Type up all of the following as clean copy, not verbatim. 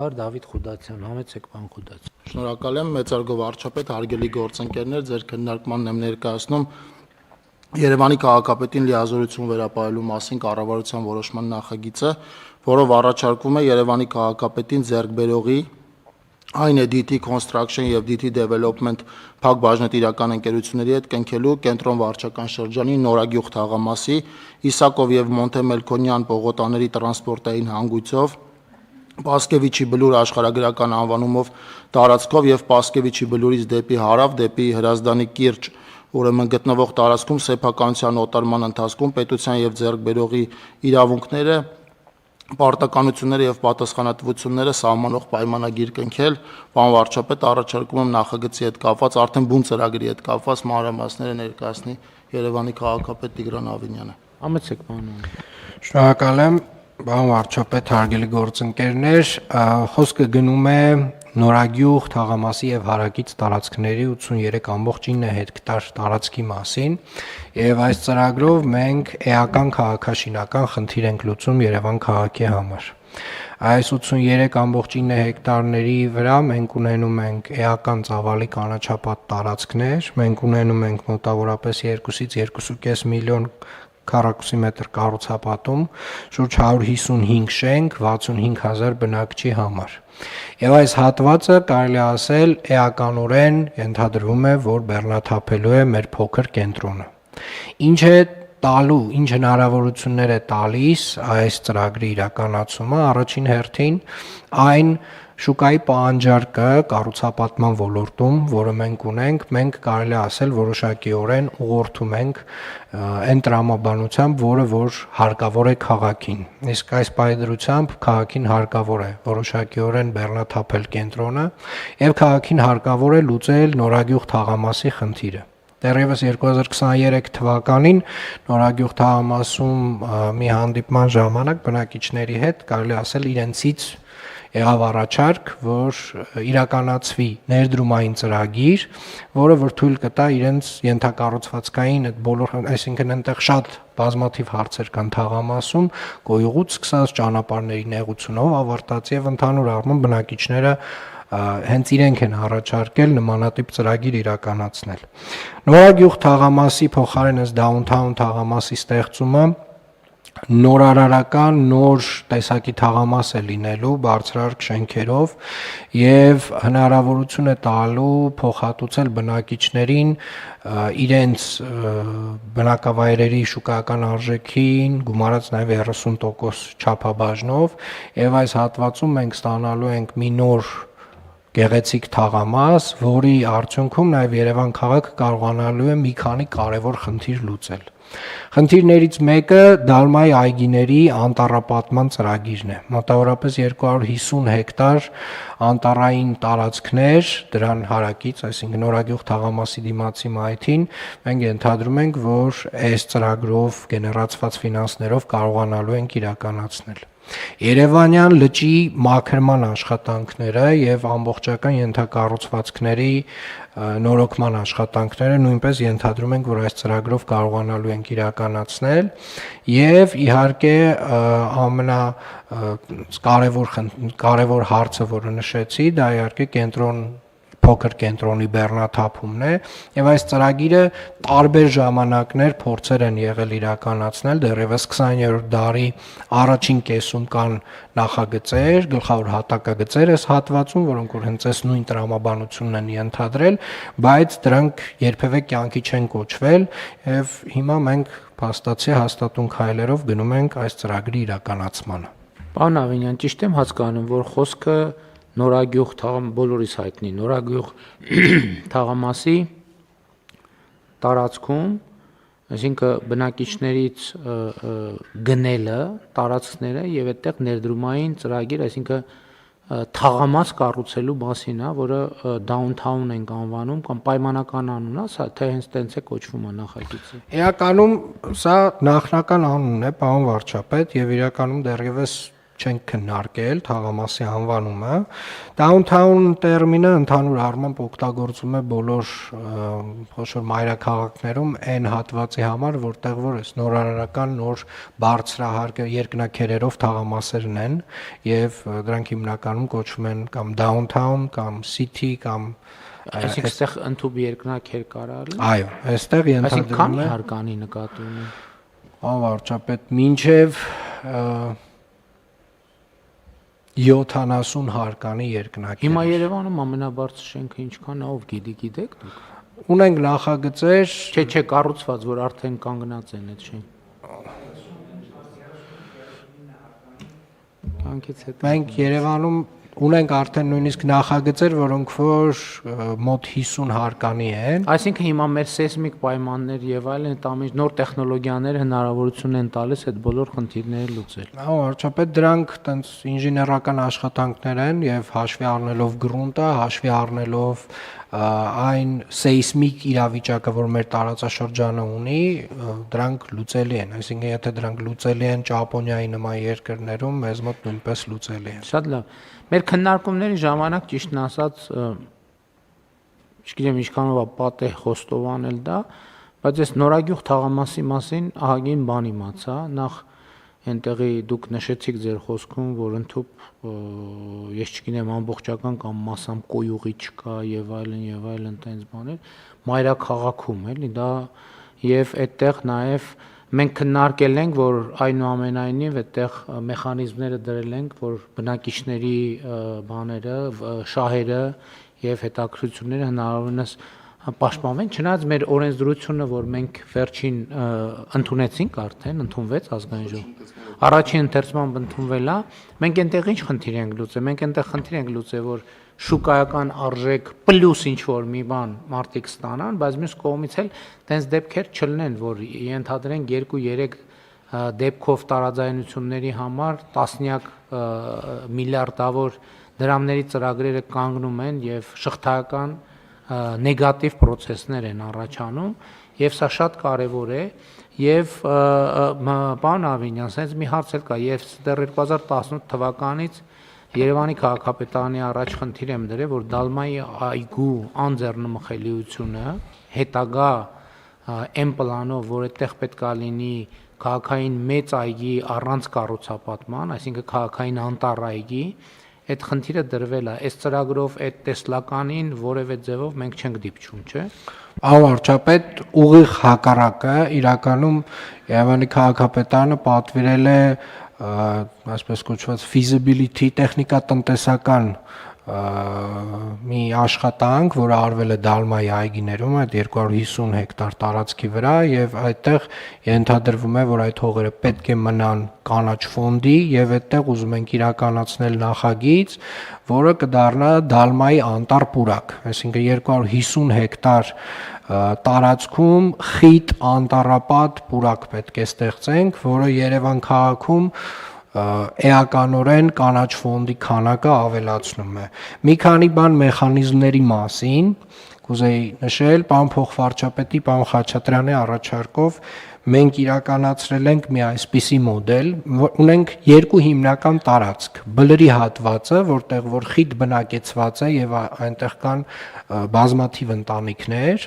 Դավիթ Խուդացյան, համեցեք պարոն Խուդացյան։ Շնորհակալ եմ, մեծարգո վարչապետ, հարգելի գործընկերներ, ձեր քննարկմանն եմ ներկայացնում Երևանի քաղաքապետին լիազորություն վերապահելու մասին կառավարության որոշման նախագիծը, որով առաջարկվում է Երևանի քաղաքապետին ձեռք բերողի այն է DT Construction եւ DT Development փակ բաժնետիրական ընկերությունների հետ կնքելու կենտրոն վարչական շրջանի Նորագյուղ թաղամասի Իսակով եւ Մոնթե Մելքոնյան պողոտաների տրանսպորտային հանգույցով Պասկևիչի բլուր աշխարհագրական անվանումով տարածքով եւ Պասկևիչի բլուրից դեպի հարավ, դեպի Հրազդանի կիրճ, ուրեմն գտնվող տարածքում սեփականության օտարման ընթացքում պետության եւ ձեռքբերողի իրավունքները, պարտականությունները եւ պատասխանատվությունները սահմանող պայմանագիր կնքել, պարոն վարչապետ, առաջարկում եմ նախագծի հետ կապված, արդեն բուն ծրագրի հետ կապված մանրամասները ներկայացնի Երևանի քաղաքապետ Տիգրան Ավինյանը։ Համեցեք պարոն։ Շնորհակալ եմ, պարոն վարչապետ, հարգելի գործընկերներ, խոսքը գնում է Նորագյուղ թաղամասի եւ հարակից տարածքների 83.9 հեկտար տարածքի մասին եւ այս ծրագրով մենք էական քաղաքաշինական խնդիր ենք լուծում Երևան քաղաքի համար։ Այս 83.9 հեկտարների վրա մենք ունենում ենք էական ծավալի կանաչապատ տարածքներ, մենք ունենում ենք մոտավորապես 2-ից 2.5 միլիոն քառակուսիմետր կառուցապատում, շուրջ 155 շենք, 65,000 բնակչի համար։ Եվ այս հատվածը կարելի ասել էականորեն ենթադրվում է, որ բեռնաթափելու է մեր փոքր կենտրոնը։ Ինչ է տալու, ինչ հնարավորություններ է տալիս այս ծրագրի իրականացումը, առաջին հերթին այն շուկայի պահանջարկը կառուցապատման ոլորտում, որը մենք ունենք, մենք կարելի ասել որոշակիորեն ուղղորդում ենք այն տրամաբանությամբ, որը որ հարկավոր է քաղաքին։ Իսկ այս պայծրությամբ քաղաքին հարկավոր է որոշակիորեն բեռնաթափել կենտրոնը եւ քաղաքին հարկավոր է լուծել Նորագյուղ թաղամասի խնդիրը։ Դեռևս 2023 թվականին Նորագյուղ թաղամասում մի հանդիպման ժամանակ բնակիչների հետ կարելի ասել իրենցից եղավ առաջարկ, որ իրականացվի ներդրումային ծրագիր, որը որ թույլ կտա իրենց ենթակառուցվածքային այդ բոլոր, այսինքն այնտեղ շատ բազմաթիվ հարցեր կան թաղամասում, գոյուղուց սկսած ճանապարհների նեղությունով ավարտած եւ ընդհանուր առմամբ բնակիչները հենց իրենք են առաջարկել նմանատիպ ծրագիր իրականացնել։ Նորագյուղ թաղամասի փոխարեն այս դաունթաուն թաղամասի ստեղծումը նորարարական նոր տեսակի թաղամաս է լինելու բարձրարկ շենքերով եւ հնարավորություն է տալու փոխհատուցել բնակիչներին իրենց բնակավայրերի շուկայական արժեքին գումարած նաեւ 30% չափաբաժնով եւ այս հատվածում մենք ստանալու ենք մի նոր գեղեցիկ թաղամաս, որի արդյունքում նաև Երևան քաղաքը կարողանալու է մի քանի կարևոր խնդիր լուծել։ Խնդիրներից մեկը Դալմայի այգիների անտառապատման ծրագիրն է։ Մոտավորապես 250 հեկտար անտառային տարածքներ դրան հարակից, այսինքն Նորագյուղ թաղամասի դիմացի մայթին, մենք ենթադրում ենք, որ այս ծրագրով գեներացված ֆինանսներով կարողանալու ենք իրականացնել։ Երևանյան լճի մաքրման աշխատանքները եւ ամբողջական ենթակառուցվածքների նորոգման աշխատանքները նույնպես ենթադրում ենք, որ այս ծրագրով կարողանալու ենք իրականացնել եւ իհարկե կարևոր հարցը, որը նշեցի, դա իհարկե փոքր կենտրոնի բեռնաթափումն է եւ այս ծրագիրը տարբեր ժամանակներ փորձեր են եղել իրականացնել դեռևս 20-րդ դարի առաջին կեսում կան նախագծեր, գլխավոր հատակագծեր այս հատվածում, որոնք որ հենց այս նույն տրամաբանությունն են ենթադրել, բայց դրանք երբևէ կյանքի չեն կոչվել եւ հիմա մենք փաստացի հաստատուն քայլերով գնում ենք այս ծրագրի իրականացմանը։ Պարոն Ավինյան, ճիշտ եմ հասկանում, որ խոսքը Նորագյուղ բոլորիս հայտնի Նորագյուղ թաղամասի տարածքում, այսինքն բնակիչներից գնելը տարածքները եւ այդտեղ ներդրումային ծրագիր, այսինքն թաղամաս կառուցելու մասին է, որը downtown ենք անվանում կամ պայմանական անուն է, սա թե հենց տենց է կոչվում է նախագիծը։ Իրականում սա նախնական անունն է, պարոն վարչապետ, եւ իրականում դեռևս չենք քննարկել թաղամասի անվանումը։ Downtown տերմինը ընդհանուր առմամբ օգտագործվում է բոլոր խոշոր մայրաքաղաքներում այն հատվածի համար, որտեղ որ այս նորարարական նոր բարձրահարկ երկնաքերերով թաղամասերն են եւ դրանք հիմնականում կոչվում են կամ downtown կամ city կամ Այսինքն այստեղ ընդհանուր երկնաքեր կարալ։ այո, այստեղ Այսինքն ենթադրվում քանի է հարկանի նկատի ունի։ Վարչապետ մինչև 70 հարկանի երկնաքեր։ Հիմա Երևանում ամենաբարձր շենքը ինչքան է, ով գիտեք դուք։ Ունենք նախագծեր, Չէ, կառուցված, որ արդեն կանգնած են այդ շենք։ Կյանքից հետո։ մենք Երևանում ունենք արդեն նույնիսկ նախագծեր, որոնք որ մոտ 50 հարկանի են։ Այսինքն հիմա մեր սեյսմիկ պայմաններ եւ այլն այդ ամեն նոր տեխնոլոգիաներ հնարավորություն են տալիս այդ բոլոր խնդիրները լուծել։ Վարչապետ դրանք տենց ինժեներական աշխատանքներ են եւ հաշվի առնելով գրունտը, հաշվի առնելով այն սեյսմիկ իրավիճակը, որ մեր տարածաշրջանը ունի, դրանք լուծելի են։ Այսինքն եթե դրանք լուծելի են Ճապոնիայի նման երկրներում, մեզ մոտ նույնպես լուծելի են։ Շատ լավ։ Մեր քննարկումների ժամանակ ճիշտն ասած, չգիտեմ ինչքանով է պատեհ խոստովանել դա, բայց այս նորագյուղ թաղամասի մասին ահագին բան իմացա, նախ այնտեղի դուք նշեցիք ձեր խոսքում, որ ընդհանուր ես չգիտեմ ամբողջական կամ մասամբ կոյուղի չկա եւ այլն տենց բաներ, մայրաքաղաքում էլի դա եւ այդտեղ նաեւ մենք քննարկել ենք, որ այնուամենայնիվ այդտեղ մեխանիզմները դրել ենք, որ բնակիչների բաները, շահերը եւ հետաքրքրությունները հնարավորինս պաշտպանվեն, չնայած մեր օրենսդրությունը, որ մենք վերջին ընդունեցինք արդեն, ընդունվեց ազգային ժողով։ Առաջին ընթերցմամբ ընդունվել է, մենք այնտեղ ինչ խնդիր ենք լուծել, մենք այնտեղ խնդիր ենք լուծել, որ շուկայական արժեք պլյուս ինչ որ մի բան մարդիկ ստանան, բայց մյուս կողմից էլ տենց դեպքեր չլինեն, որ ենթադրենք 2-3 դեպքով տարաձայնությունների համար տասնյակ միլիարդավոր դրամների ծրագրերը կանգնում են եւ շղթայական նեգատիվ process-ներ են առաջանում եւ սա շատ կարեւոր է եւ պարոն Ավինյան, sense մի հարց էլ կա եւ դեռ 2018 թվականից Երևանի քաղաքապետարանի առաջ խնդիր եմ դրել, որ Դալմայի այգու անձեռնմխելիությունը հետագա այն պլանով, որ այդտեղ պետքա լինի քաղաքային մեծ այգի առանց կառուցապատման, այսինքն քաղաքային անտառ այգի, այդ խնդիրը դրվել է, այս ծրագրով այդ տեսլականին որևէ ձևով մենք չենք դիպչում, չէ՞։ Վարչապետ ուղիղ հակառակը իրականում Երևանի քաղաքապետարանը պատվիրել է այսպես կոչված feasibility տեխնիկատնտեսական մի աշխատանք, որը արվել է Դալմայի այգիներում, այդ 250 հեկտար տարածքի վրա եւ այդտեղ ենթադրվում է, որ այդ հողերը պետք է մնան կանաչ ֆոնդի եւ այդտեղ ուզում ենք իրականացնել նախագիծ, որը կդառնա Դալմայի անտառ պուրակ, այսինքն 250 հեկտար տարածքում խիտ անտառապատ պուրակ պետք է ստեղծենք, որը Երևան քաղաքում էականորեն կանաչ ֆոնդի քանակը ավելացնում է։ Մի քանի բան մեխանիզմների մասին կուզեի նշել, պարոն փոխվարչապետի, պարոն Խաչատրյանի առաջարկով մենք իրականացրել ենք մի այսպիսի մոդել, ունենք երկու հիմնական տարածք, բլրի հատվածը, որտեղ որ խիտ բնակեցված է եւ այնտեղ կան բազմաթիվ ընտանիքներ,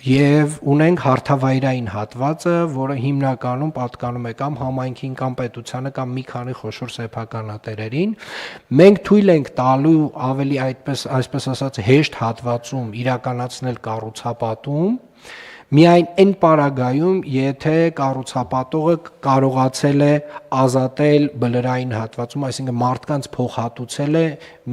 եւ ունենք հարթավայրային հատվածը, որը հիմնականում պատկանում է կամ համայնքին, կամ պետությանը, կամ մի քանի խոշոր սեփականատերերին։ Մենք թույլ ենք տալու ավելի այսպես ասած հեշտ հատվածում իրականացնել կառուցապատում, միայն այն պարագայում, եթե կառուցապատողը կարողացել է ազատել բլրային հատվածում, այսինքն մարդկանց փոխհատուցել է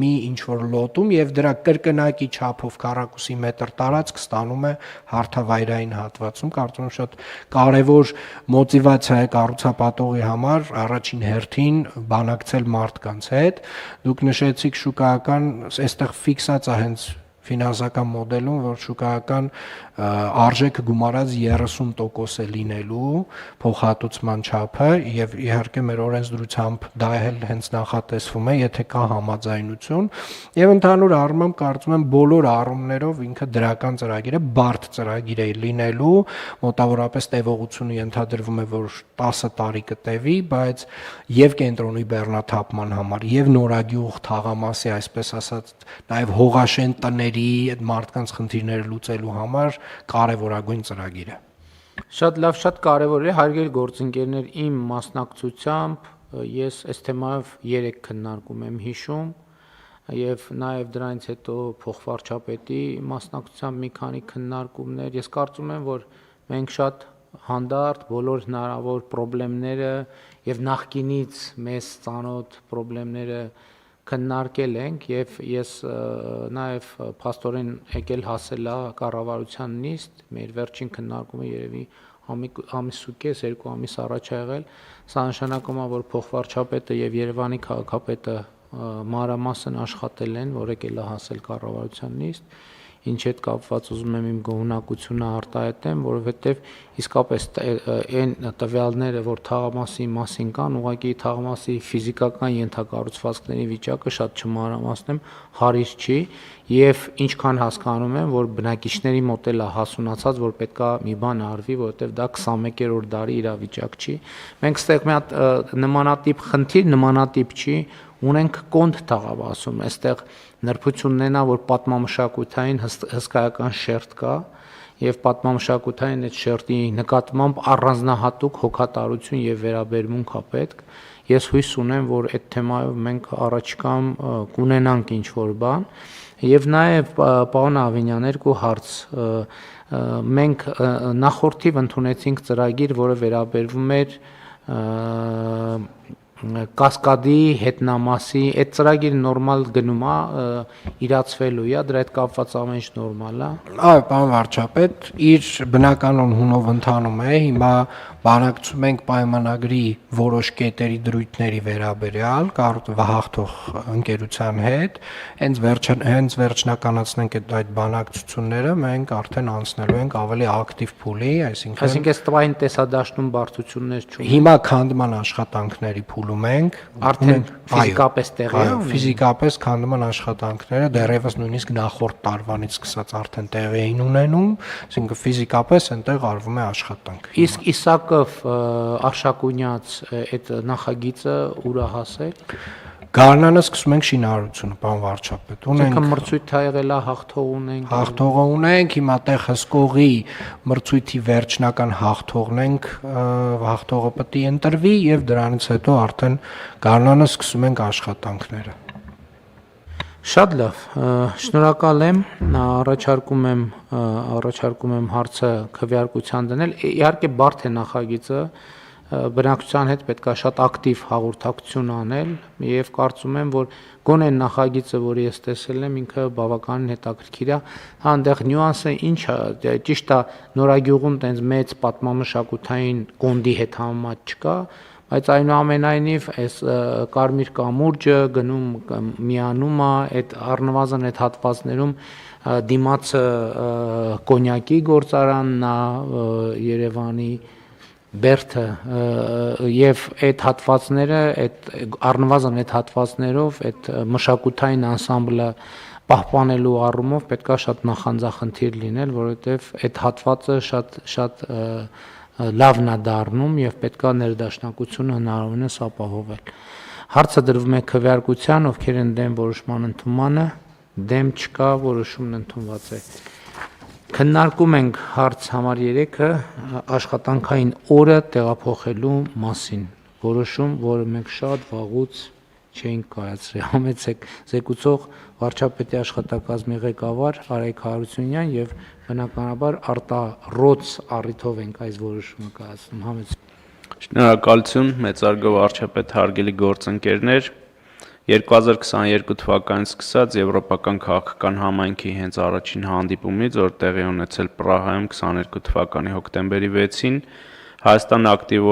մի ինչ-որ լոտում եւ դրա կրկնակի չափով քառակուսի մետր տարածք ստանում է հարթավայրային հատվածում, կարծում եմ շատ կարեւոր մոտիվացիա է կառուցապատողի համար առաջին հերթին բանակցել մարդկանց հետ։ Դուք նշեցիք շուկայական, այստեղ ֆիքսած է հենց ֆինանսական մոդելում, որ շուկայական արժեքը գումարած 30% է լինելու փոխհատուցման չափը եւ իհարկե մեր օրենսդրությամբ դա էլ հենց նախատեսվում է, եթե կա համաձայնություն եւ ընդհանուր առմամբ կարծում եմ բոլոր առումներով ինքը դրական ծրագիր է, բարդ ծրագիր է լինելու, մոտավորապես տևողությունը ենթադրվում է, որ 10 տարի կտևի, բայց եւ կենտրոնի բեռնաթափման համար եւ նորագյուղ թաղամասի, այսպես ասած, նաեւ հողաշեն տների այդ մարդկանց խնդիրները լուծելու համար կարևորագույն ծրագիր է։ Շատ լավ, շատ կարևոր է, հարգելի գործընկերներ, իմ մասնակցությամբ ես այս թեմայով 3 քննարկում եմ հիշում եւ նաեւ դրանից հետո փոխվարչապետի մասնակցությամբ մի քանի քննարկումներ։ Ես կարծում եմ, որ մենք շատ հանդարտ բոլոր հնարավոր խնդիրները եւ նախկինից մեզ ծանոթ խնդիրները քննարկել ենք եւ ես նաեւ փաստորեն եկել հասել է կառավարության նիստ, մեր վերջին քննարկումը երևի ամիսուկես, 2 ամիս առաջ ա եղել, սա նշանակում է, որ փոխվարչապետը եւ Երևանի քաղաքապետը մանրամասն աշխատել են, որ եկել է հասել կառավարության նիստ, ինչ հետ կապված ուզում եմ իմ գոհունակությունը արտահայտեմ, որովհետեւ իսկապես այն տվյալները, որ թաղամասի մասին կան, ուղղակի թաղամասի ֆիզիկական ենթակառուցվածքների վիճակը շատ չմանրամասնեմ, հարիր չի եւ ինչքան հասկանում եմ, որ բնակիչների մոտ էլ է հասունացած, որ պետքա մի բան արվի, որովհետեւ դա 21-րդ դարի իրավիճակ չի։ Մենք ստեղ մի հատ նմանատիպ խնդիր, նմանատիպ չի, ունենք կոնդ թաղամասում, այստեղ նրբությունն է, որ պատմամշակութային հսկայական շերտ կա եւ պատմամշակութային այդ շերտի նկատմամբ առանձնահատուկ հոգատարություն եւ վերաբերմունք է պետք։ Ես հույս ունեմ, որ այդ թեմայով մենք առաջիկայում կունենանք ինչ-որ բան եւ նաեւ պարոն Ավինյան, երկու հարց մենք նախորդիվ ընդունեցինք ծրագիր, որը վերաբերվում էր կասկադի հետնամասի, այդ ծրագիրը նորմալ գնում է, իրացվելու է, դրա հետ կապված ամեն ինչ նորմալ է։ Այո, պարոն վարչապետ, իր բնականon հունով ընթանում է, հիմա բանակցում ենք պայմանագրի որոշ կետերի դրույթների վերաբերյալ հաղթող ընկերության հետ, հենց վերջնականացնենք այդ բանակցությունները, մենք արդեն անցնելու ենք ավելի ակտիվ փուլի, այսինքն այս տվային տեսադաշտում բարդություններ չունի։ Հիմա քանդման աշխատանքների փուլում ենք, արդեն ֆիզիկապես տեղի է, ֆիզիկապես քանդման աշխատանքները դեռևս նույնիսկ նախորդ տարվանից սկսած արդեն տեղի էին ունենում, այսինքն ֆիզիկապես այնտեղ արվում է աշխատանք։ Իսկ Իսակով Արշակունյաց այդ նախագիծը ուր է հասել։ Գարնանը սկսում ենք շինարարությունը, պարոն վարչապետ։ Ունենք մրցույթ եղել է, հաղթող ունենք։ Հաղթողը ունենք, հիմա տեղ հսկողի մրցույթի վերջնական հաղթողն ենք, հաղթողը պետք է ընտրվի եւ դրանից հետո արդեն գարնանը սկսում ենք աշխատանքները։ Շատ լավ, շնորհակալ եմ, առաջարկում եմ հարցը քվեարկության դնել, իհարկե բարդ է նախագիծը, բնակչության հետ պետք է շատ ակտիվ հաղորդակցություն անել եւ կարծում եմ, որ գոնե նախագիծը, որը ես տեսել եմ, ինքը բավականին հետաքրքիր է, այնտեղ նյուանսը ինչ է, ճիշտ է, Նորագյուղում տենց մեծ պատմամշակութային կոնդի հետ համեմատ չկա, բայց այնուամենայնիվ այս կարմիր կամուրջը գնում միանում է, այդ առնվազն այդ հատվածներում դիմացը կոնյակի գործարանն է, Երևանի Բերթը եւ այդ հատվածները, այդ առնվազն այդ հատվածներով այդ մշակութային անսամբլը պահպանելու առումով պետքա շատ նախանձախնդիր լինել, որովհետեւ այդ հատվածը շատ լավն է դառնում եւ պետքա ներդաշնակությունը հնարավորինս ապահովել։ Հարցը դրվում է քվեարկության, ովքեր են դեմ որոշման ընդունմանը, դեմ չկա, որոշումն ընդունված է։ Քննարկում ենք հարց համար 3-ը աշխատանքային օրը տեղափոխելու մասին։ Որոշում, որը մենք շատ վաղուց չէինք կայացրել։ Համեցեք զեկուցող վարչապետի աշխատակազմի ղեկավար Արայք Հարությունյան եւ բնականաբար արտառոց առիթով ենք այս որոշումը կայացնում։ Համեցեք։ Շնորհակալություն, մեծարգո վարչապետ, հարգելի գործընկերներ։ 2022 թվականից սկսած Եվրոպական քաղաքական համայնքի հենց առաջին հանդիպումից, որ տեղի ունեցել Պրահայում 22 թվականի հոկտեմբերի 6-ին, Հայաստանը ակտիվորեն